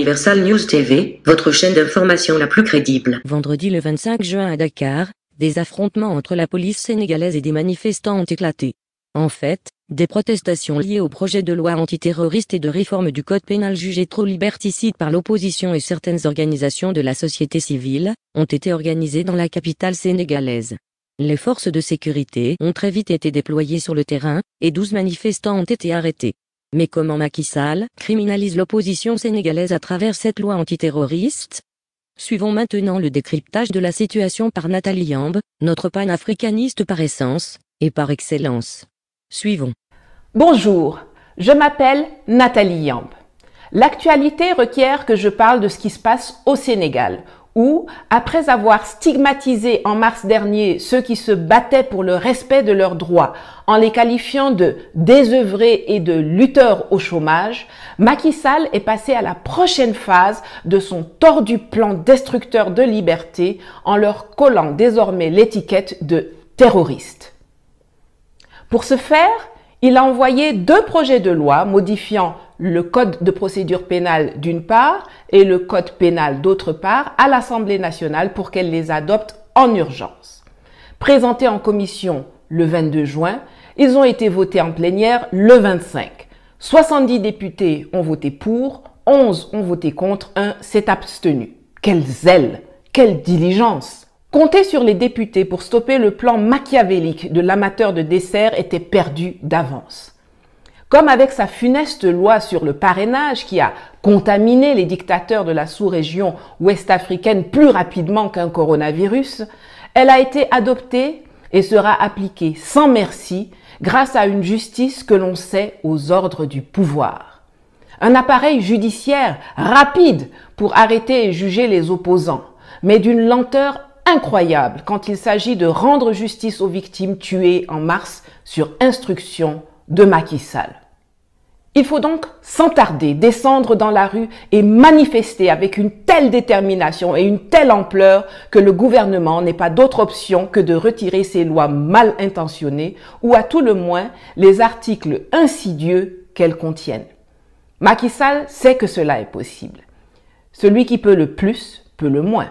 Universal News TV, votre chaîne d'information la plus crédible. Vendredi le 25 juin à Dakar, des affrontements entre la police sénégalaise et des manifestants ont éclaté. En fait, des protestations liées au projet de loi antiterroriste et de réforme du code pénal jugé trop liberticide par l'opposition et certaines organisations de la société civile, ont été organisées dans la capitale sénégalaise. Les forces de sécurité ont très vite été déployées sur le terrain, et 12 manifestants ont été arrêtés. Mais comment Macky Sall criminalise l'opposition sénégalaise à travers cette loi antiterroriste? Suivons maintenant le décryptage de la situation par Nathalie Yamb, notre panafricaniste par essence, et par excellence. Suivons. Bonjour, je m'appelle Nathalie Yamb. L'actualité requiert que je parle de ce qui se passe au Sénégal, où, après avoir stigmatisé en mars dernier ceux qui se battaient pour le respect de leurs droits, en les qualifiant de désœuvrés et de lutteurs au chômage, Macky Sall est passé à la prochaine phase de son tordu plan destructeur de liberté en leur collant désormais l'étiquette de terroristes. Pour ce faire, il a envoyé 2 projets de loi modifiant le code de procédure pénale d'une part et le code pénal d'autre part à l'Assemblée nationale pour qu'elle les adopte en urgence. Présentés en commission le 22 juin, ils ont été votés en plénière le 25. 70 députés ont voté pour, 11 ont voté contre, 1 s'est abstenu. Quel zèle, quelle diligence! Compter sur les députés pour stopper le plan machiavélique de l'amateur de dessert était perdu d'avance. Comme avec sa funeste loi sur le parrainage qui a contaminé les dictateurs de la sous-région ouest-africaine plus rapidement qu'un coronavirus, elle a été adoptée et sera appliquée sans merci grâce à une justice que l'on sait aux ordres du pouvoir. Un appareil judiciaire rapide pour arrêter et juger les opposants, mais d'une lenteur incroyable quand il s'agit de rendre justice aux victimes tuées en mars sur instruction de Macky Sall. Il faut donc sans tarder descendre dans la rue et manifester avec une telle détermination et une telle ampleur que le gouvernement n'ait pas d'autre option que de retirer ces lois mal intentionnées ou à tout le moins les articles insidieux qu'elles contiennent. Macky Sall sait que cela est possible. Celui qui peut le plus peut le moins.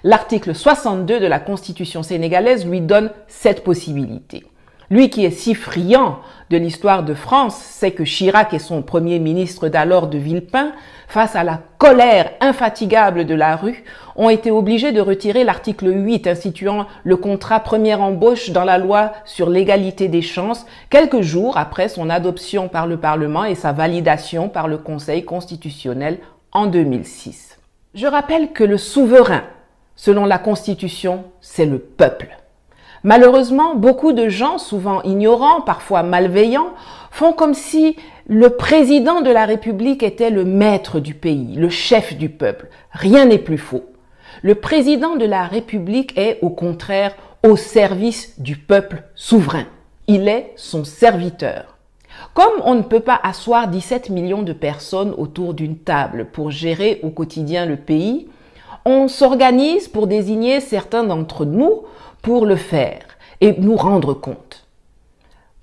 L'article 62 de la Constitution sénégalaise lui donne cette possibilité. Lui qui est si friand de l'histoire de France sait que Chirac et son premier ministre d'alors de Villepin, face à la colère infatigable de la rue, ont été obligés de retirer l'article 8 instituant le contrat première embauche dans la loi sur l'égalité des chances, quelques jours après son adoption par le Parlement et sa validation par le Conseil constitutionnel en 2006. Je rappelle que le souverain, selon la Constitution, c'est le peuple. Malheureusement, beaucoup de gens, souvent ignorants, parfois malveillants, font comme si le président de la République était le maître du pays, le chef du peuple. Rien n'est plus faux. Le président de la République est, au contraire, au service du peuple souverain. Il est son serviteur. Comme on ne peut pas asseoir 17 millions de personnes autour d'une table pour gérer au quotidien le pays, on s'organise pour désigner certains d'entre nous pour le faire et nous rendre compte.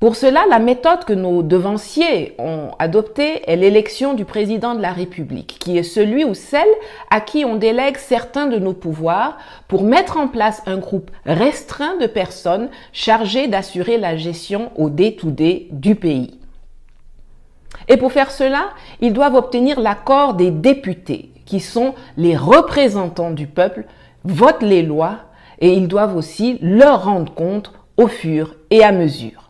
Pour cela, la méthode que nos devanciers ont adoptée est l'élection du président de la République, qui est celui ou celle à qui on délègue certains de nos pouvoirs pour mettre en place un groupe restreint de personnes chargées d'assurer la gestion au day-to-day du pays. Et pour faire cela, ils doivent obtenir l'accord des députés, qui sont les représentants du peuple, votent les lois et ils doivent aussi leur rendre compte au fur et à mesure.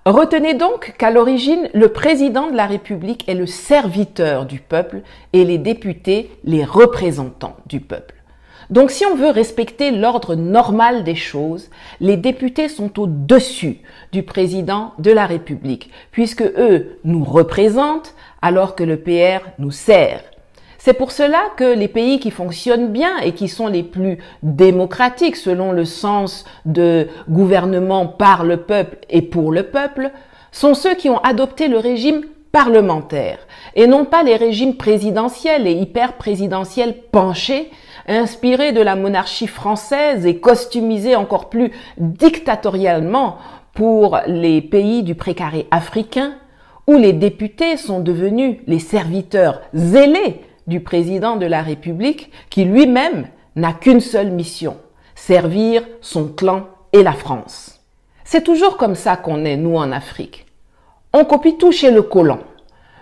Retenez donc qu'à l'origine, le président de la République est le serviteur du peuple et les députés les représentants du peuple. Donc si on veut respecter l'ordre normal des choses, les députés sont au-dessus du président de la République, puisque eux nous représentent alors que le PR nous sert. C'est pour cela que les pays qui fonctionnent bien et qui sont les plus démocratiques selon le sens de gouvernement par le peuple et pour le peuple sont ceux qui ont adopté le régime parlementaire et non pas les régimes présidentiels et hyper-présidentiels penchés, inspirés de la monarchie française et costumisés encore plus dictatorialement pour les pays du précaré africain, où les députés sont devenus les serviteurs zélés du président de la République qui lui-même n'a qu'une seule mission, servir son clan et la France. C'est toujours comme ça qu'on est, nous, en Afrique. On copie tout chez le colon.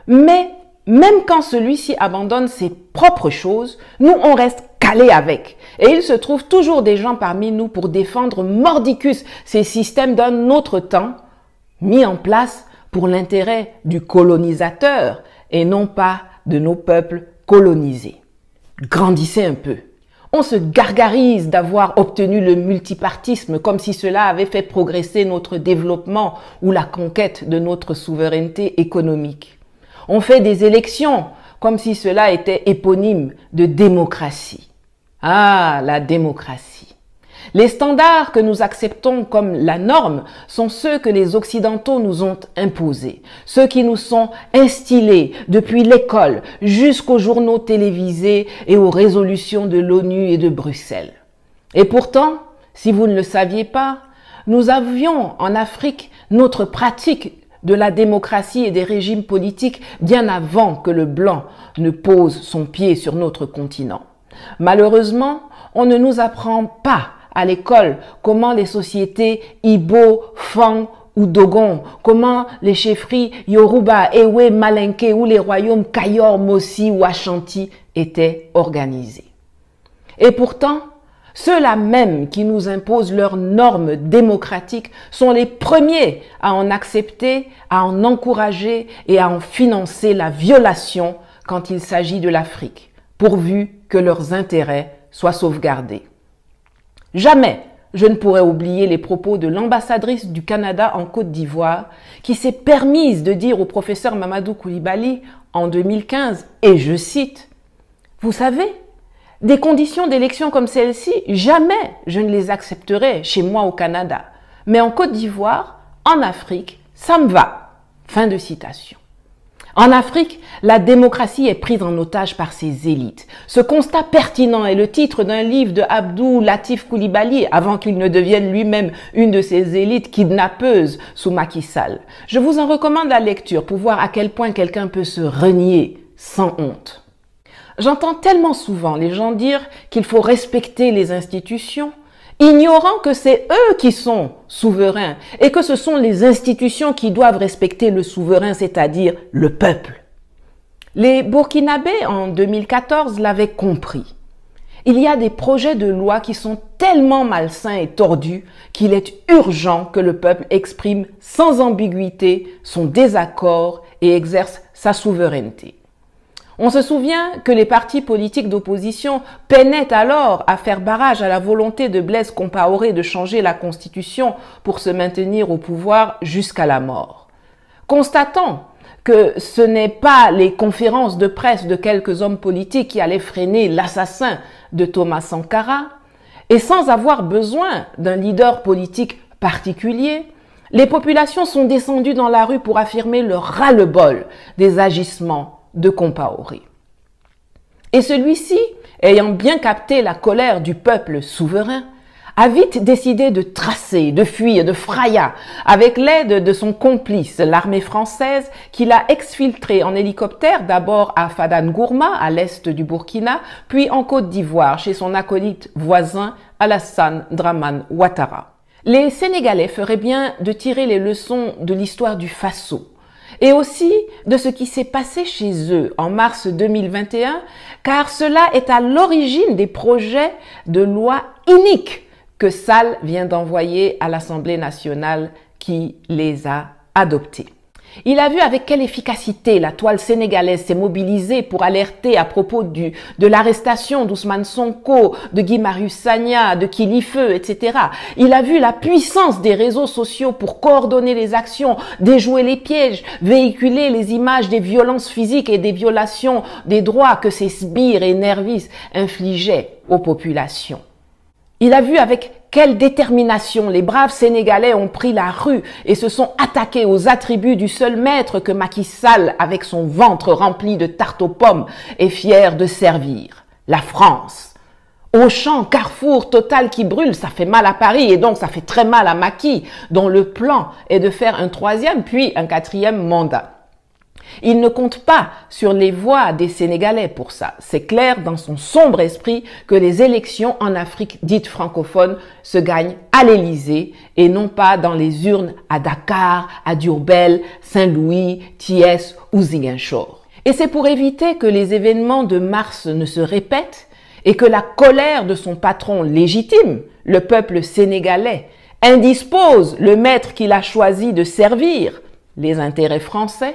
Mais même quand celui-ci abandonne ses propres choses, nous, on reste calés avec. Et il se trouve toujours des gens parmi nous pour défendre mordicus ces systèmes d'un autre temps, mis en place pour l'intérêt du colonisateur et non pas de nos peuples colonisés. Grandissez un peu. On se gargarise d'avoir obtenu le multipartisme comme si cela avait fait progresser notre développement ou la conquête de notre souveraineté économique. On fait des élections comme si cela était éponyme de démocratie. Ah, la démocratie. Les standards que nous acceptons comme la norme sont ceux que les Occidentaux nous ont imposés, ceux qui nous sont instillés depuis l'école jusqu'aux journaux télévisés et aux résolutions de l'ONU et de Bruxelles. Et pourtant, si vous ne le saviez pas, nous avions en Afrique notre pratique de la démocratie et des régimes politiques bien avant que le blanc ne pose son pied sur notre continent. Malheureusement, on ne nous apprend pas à l'école comment les sociétés Ibo, Fang ou Dogon, comment les chefferies Yoruba, Ewe, Malinké ou les royaumes Kayor, Mossi ou Ashanti étaient organisés. Et pourtant, ceux-là même qui nous imposent leurs normes démocratiques sont les premiers à en accepter, à en encourager et à en financer la violation quand il s'agit de l'Afrique, pourvu que leurs intérêts soient sauvegardés. Jamais je ne pourrai oublier les propos de l'ambassadrice du Canada en Côte d'Ivoire qui s'est permise de dire au professeur Mamadou Coulibaly en 2015, et je cite, « Vous savez, des conditions d'élection comme celle-ci, jamais je ne les accepterai chez moi au Canada. Mais en Côte d'Ivoire, en Afrique, ça me va. » Fin de citation. En Afrique, la démocratie est prise en otage par ses élites. Ce constat pertinent est le titre d'un livre de Abdou Latif Coulibaly, avant qu'il ne devienne lui-même une de ces élites kidnappeuses sous Macky Sall. Je vous en recommande la lecture pour voir à quel point quelqu'un peut se renier sans honte. J'entends tellement souvent les gens dire qu'il faut respecter les institutions, ignorant que c'est eux qui sont souverains et que ce sont les institutions qui doivent respecter le souverain, c'est-à-dire le peuple. Les Burkinabés en 2014 l'avaient compris. Il y a des projets de loi qui sont tellement malsains et tordus qu'il est urgent que le peuple exprime sans ambiguïté son désaccord et exerce sa souveraineté. On se souvient que les partis politiques d'opposition peinaient alors à faire barrage à la volonté de Blaise Compaoré de changer la Constitution pour se maintenir au pouvoir jusqu'à la mort. Constatant que ce n'est pas les conférences de presse de quelques hommes politiques qui allaient freiner l'assassin de Thomas Sankara, et sans avoir besoin d'un leader politique particulier, les populations sont descendues dans la rue pour affirmer leur ras-le-bol des agissements de Compaoré. Et celui-ci, ayant bien capté la colère du peuple souverain, a vite décidé de tracer, de fuir, de fraya, avec l'aide de son complice, l'armée française, qui l'a exfiltré en hélicoptère d'abord à Fadan-Gourma, à l'est du Burkina, puis en Côte d'Ivoire, chez son acolyte voisin Alassane Dramane Ouattara. Les Sénégalais feraient bien de tirer les leçons de l'histoire du Faso, et aussi de ce qui s'est passé chez eux en mars 2021, car cela est à l'origine des projets de loi iniques que Sall vient d'envoyer à l'Assemblée nationale qui les a adoptés. Il a vu avec quelle efficacité la toile sénégalaise s'est mobilisée pour alerter à propos de l'arrestation d'Ousmane Sonko, de Guy Marius Sagna, de Kilifeu, etc. Il a vu la puissance des réseaux sociaux pour coordonner les actions, déjouer les pièges, véhiculer les images des violences physiques et des violations des droits que ces sbires et nervis infligeaient aux populations. Il a vu avec quelle détermination les braves Sénégalais ont pris la rue et se sont attaqués aux attributs du seul maître que Macky Sall, avec son ventre rempli de tartes aux pommes, est fier de servir, la France. Auchan, Carrefour, Total qui brûle, ça fait mal à Paris et donc ça fait très mal à Macky, dont le plan est de faire un troisième puis un quatrième mandat. Il ne compte pas sur les voix des Sénégalais pour ça. C'est clair dans son sombre esprit que les élections en Afrique dite francophone se gagnent à l'Élysée et non pas dans les urnes à Dakar, à Diourbel, Saint-Louis, Thiès ou Ziguinchor. Et c'est pour éviter que les événements de mars ne se répètent et que la colère de son patron légitime, le peuple sénégalais, indispose le maître qu'il a choisi de servir, les intérêts français,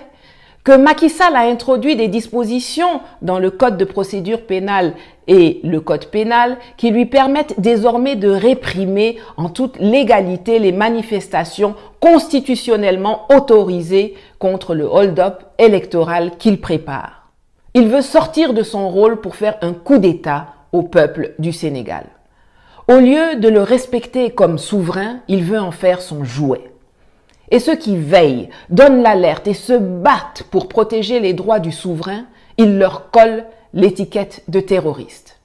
que Macky Sall a introduit des dispositions dans le Code de procédure pénale et le Code pénal qui lui permettent désormais de réprimer en toute légalité les manifestations constitutionnellement autorisées contre le hold-up électoral qu'il prépare. Il veut sortir de son rôle pour faire un coup d'État au peuple du Sénégal. Au lieu de le respecter comme souverain, il veut en faire son jouet. Et ceux qui veillent, donnent l'alerte et se battent pour protéger les droits du souverain, il leur colle l'étiquette de terroriste.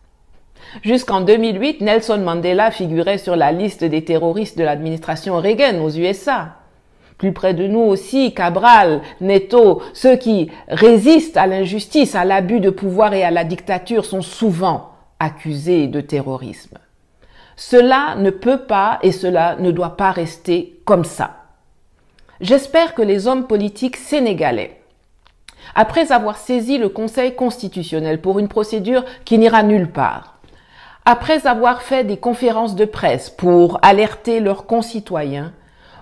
Jusqu'en 2008, Nelson Mandela figurait sur la liste des terroristes de l'administration Reagan aux USA. Plus près de nous aussi, Cabral, Neto, ceux qui résistent à l'injustice, à l'abus de pouvoir et à la dictature sont souvent accusés de terrorisme. Cela ne peut pas et cela ne doit pas rester comme ça. J'espère que les hommes politiques sénégalais, après avoir saisi le Conseil constitutionnel pour une procédure qui n'ira nulle part, après avoir fait des conférences de presse pour alerter leurs concitoyens,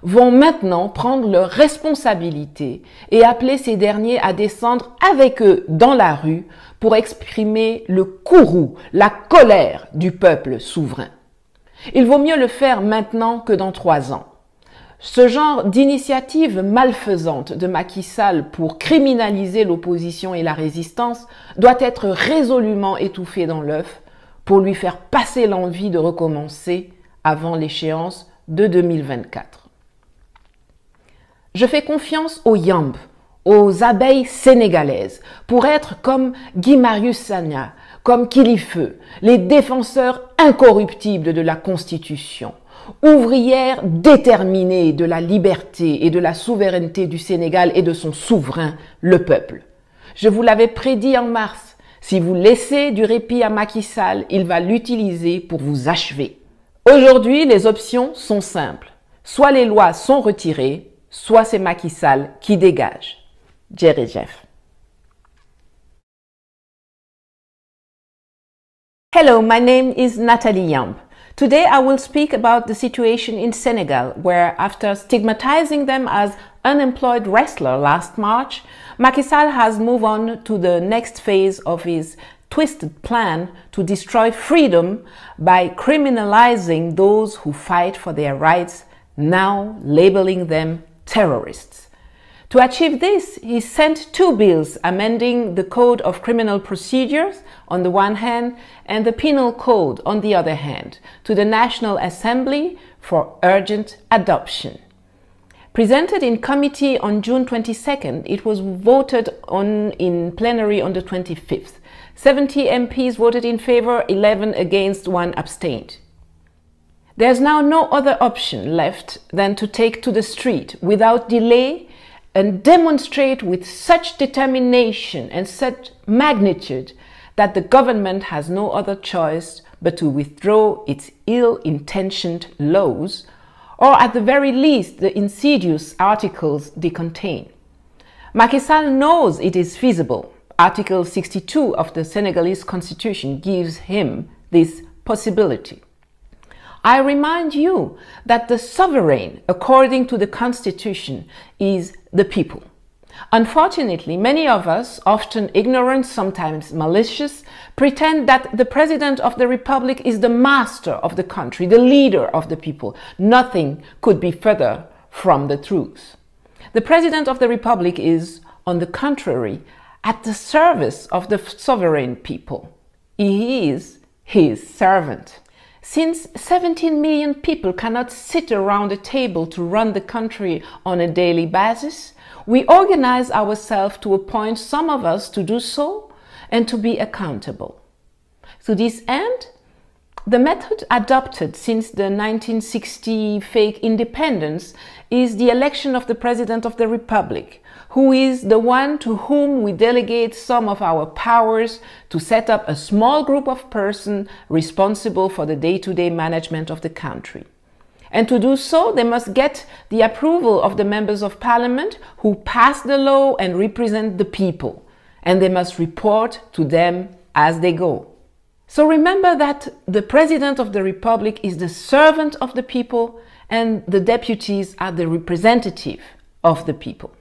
vont maintenant prendre leurs responsabilités et appeler ces derniers à descendre avec eux dans la rue pour exprimer le courroux, la colère du peuple souverain. Il vaut mieux le faire maintenant que dans 3 ans. Ce genre d'initiative malfaisante de Macky Sall pour criminaliser l'opposition et la résistance doit être résolument étouffé dans l'œuf pour lui faire passer l'envie de recommencer avant l'échéance de 2024. Je fais confiance aux Yamb, aux abeilles sénégalaises, pour être comme Guy Marius Sagna, comme Kilifeu, les défenseurs incorruptibles de la Constitution, ouvrières déterminées de la liberté et de la souveraineté du Sénégal et de son souverain, le peuple. Je vous l'avais prédit en mars, si vous laissez du répit à Macky Sall, il va l'utiliser pour vous achever. Aujourd'hui, les options sont simples. Soit les lois sont retirées, soit c'est Macky Sall qui dégage. Jerry Jeff. Hello, my name is Nathalie Yamb. Today I will speak about the situation in Senegal, where after stigmatizing them as unemployed wrestlers last March, Macky Sall has moved on to the next phase of his twisted plan to destroy freedom by criminalizing those who fight for their rights, now labeling them terrorists. To achieve this, he sent 2 bills amending the Code of Criminal Procedures on the one hand and the Penal Code on the other hand to the National Assembly for urgent adoption. Presented in committee on June 22nd, it was voted on in plenary on the 25th. 70 MPs voted in favor, 11 against, 1 abstained. There's now no other option left than to take to the street without delay and demonstrate with such determination and such magnitude that the government has no other choice but to withdraw its ill-intentioned laws, or at the very least the insidious articles they contain. Macky Sall knows it is feasible. Article 62 of the Senegalese constitution gives him this possibility. I remind you that the sovereign, according to the Constitution, is the people. Unfortunately, many of us, often ignorant, sometimes malicious, pretend that the President of the Republic is the master of the country, the leader of the people. Nothing could be further from the truth. The President of the Republic is, on the contrary, at the service of the sovereign people. He is his servant. Since 17 million people cannot sit around a table to run the country on a daily basis, we organize ourselves to appoint some of us to do so and to be accountable. To this end, The method adopted since the 1960 fake independence is the election of the President of the Republic, who is the one to whom we delegate some of our powers to set up a small group of persons responsible for the day-to-day management of the country. And to do so, they must get the approval of the members of parliament who pass the law and represent the people, and they must report to them as they go. So remember that the President of the Republic is the servant of the people and the deputies are the representative of the people.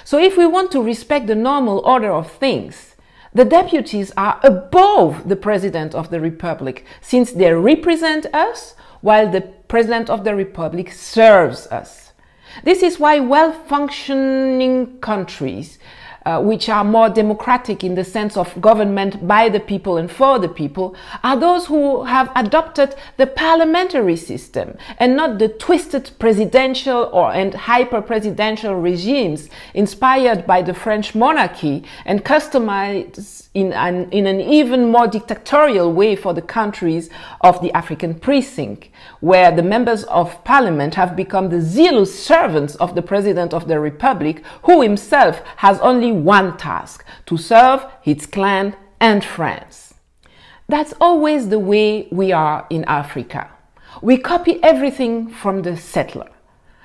So if we want to respect the normal order of things, the deputies are above the President of the Republic since they represent us while the President of the Republic serves us. This is why well-functioning countries which are more democratic in the sense of government by the people and for the people, are those who have adopted the parliamentary system and not the twisted presidential and hyper-presidential regimes inspired by the French monarchy and customized in an even more dictatorial way for the countries of the African precinct, where the members of parliament have become the zealous servants of the President of the Republic, who himself has only one task: to serve his clan and friends. That's always the way we are in Africa. We copy everything from the settler.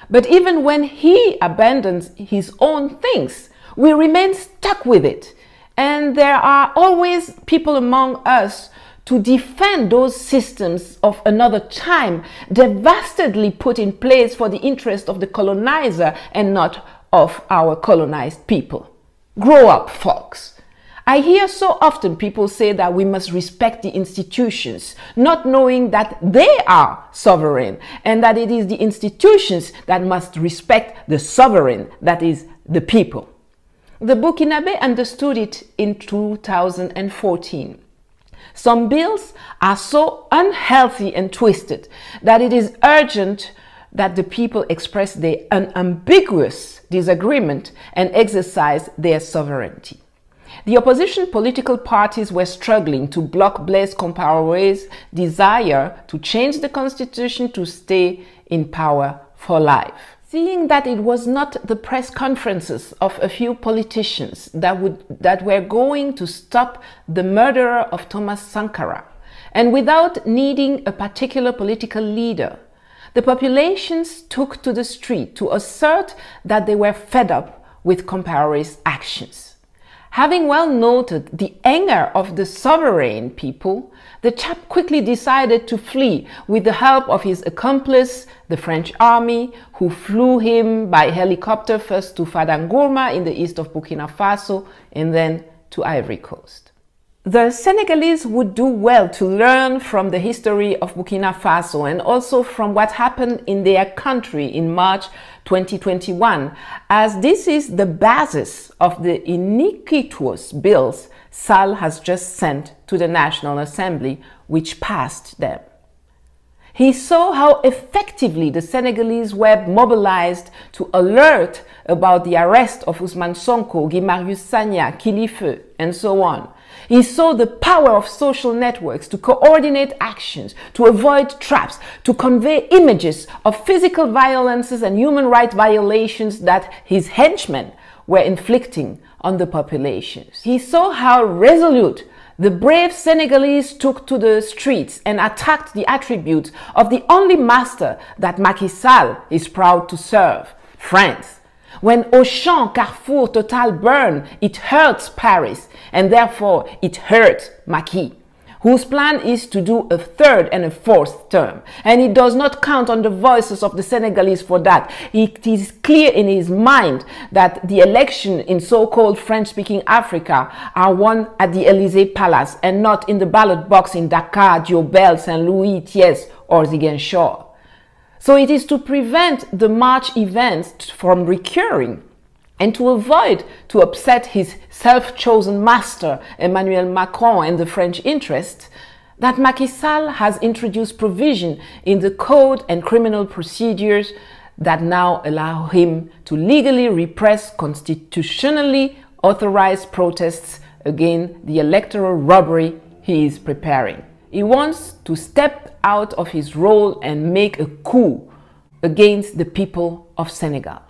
But even when he abandons his own things, we remain stuck with it. And there are always people among us to defend those systems of another time, devastedly put in place for the interest of the colonizer and not of our colonized people. Grow up, folks. I hear so often people say that we must respect the institutions, not knowing that they are sovereign and that it is the institutions that must respect the sovereign, that is, the people. The Burkinabé understood it in 2014. Some bills are so unhealthy and twisted that it is urgent that the people express their unambiguous disagreement and exercise their sovereignty. The opposition political parties were struggling to block Blaise Compaoré's desire to change the constitution to stay in power for life. Seeing that it was not the press conferences of a few politicians that were going to stop the murderer of Thomas Sankara, and without needing a particular political leader, the populations took to the street to assert that they were fed up with Compaoré's actions. Having well noted the anger of the sovereign people, the chap quickly decided to flee with the help of his accomplice, the French army, who flew him by helicopter first to Fadangourma in the east of Burkina Faso and then to Ivory Coast. The Senegalese would do well to learn from the history of Burkina Faso and also from what happened in their country in March 2021, as this is the basis of the iniquitous bills Sall has just sent to the National Assembly, which passed them. He saw how effectively the Senegalese were mobilized to alert about the arrest of Ousmane Sonko, Guy Marius Sagna, Kilifeu, and so on. He saw the power of social networks to coordinate actions, to avoid traps, to convey images of physical violences and human rights violations that his henchmen were inflicting on the populations. He saw how resolute the brave Senegalese took to the streets and attacked the attributes of the only master that Macky Sall is proud to serve, France. When Auchan, Carrefour, Total burn, it hurts Paris, and therefore it hurts Macky, whose plan is to do a third and a fourth term. And he does not count on the voices of the Senegalese for that. It is clear in his mind that the election in so-called French-speaking Africa are won at the Élysée Palace and not in the ballot box in Dakar, Diobel, Saint-Louis, Thiès, or Ziguinchor. So it is to prevent the March events from recurring and to avoid to upset his self-chosen master, Emmanuel Macron, and the French interest, that Macky Sall has introduced provision in the code and criminal procedures that now allow him to legally repress constitutionally authorized protests against the electoral robbery he is preparing. He wants to step out of his role and make a coup against the people of Senegal.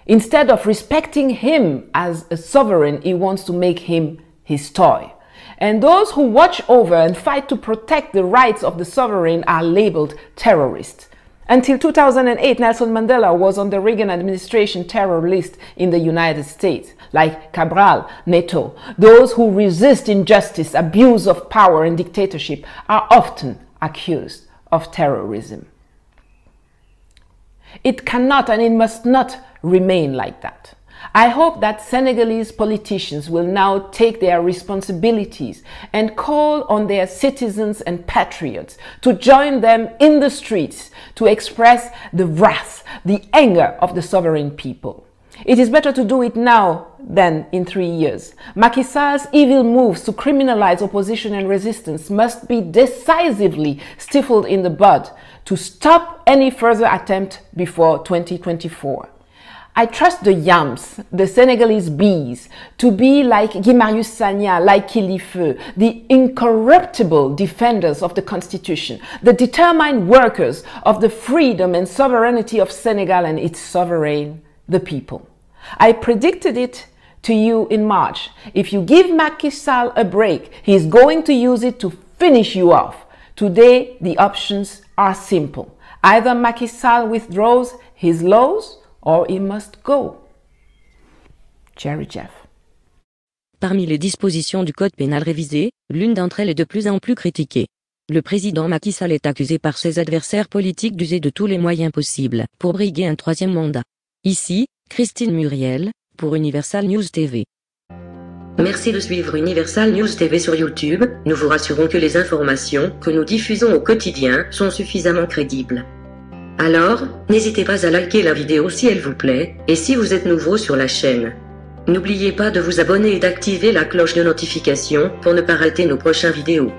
Instead of respecting him as a sovereign, he wants to make him his toy. And those who watch over and fight to protect the rights of the sovereign are labeled terrorists. Until 2008, Nelson Mandela was on the Reagan administration terror list in the United States, like Cabral, Neto. Those who resist injustice, abuse of power, and dictatorship are often accused of terrorism. It cannot and it must not remain like that. I hope that Senegalese politicians will now take their responsibilities and call on their citizens and patriots to join them in the streets to express the wrath, the anger of the sovereign people. It is better to do it now than in 3 years. Macky Sall's evil moves to criminalize opposition and resistance must be decisively stifled in the bud to stop any further attempt before 2024. I trust the Yams, the Senegalese bees, to be like Guy Marius Sagna, like Kilifeu, the incorruptible defenders of the Constitution, the determined workers of the freedom and sovereignty of Senegal and its sovereign, the people. I predicted it to you in March. If you give Macky Sall a break, he is going to use it to finish you off. Today, the options are simple. Either Macky Sall withdraws his laws or he must go. Jerry Jeff. Parmi les dispositions du Code pénal révisé, l'une d'entre elles est de plus en plus critiquée. Le président Macky Sall est accusé par ses adversaires politiques d'user de tous les moyens possibles pour briguer un troisième mandat. Ici, Christine Muriel, pour Universal News TV. Merci de suivre Universal News TV sur YouTube. Nous vous rassurons que les informations que nous diffusons au quotidien sont suffisamment crédibles. Alors, n'hésitez pas à liker la vidéo si elle vous plaît, et si vous êtes nouveau sur la chaîne. N'oubliez pas de vous abonner et d'activer la cloche de notification pour ne pas rater nos prochaines vidéos.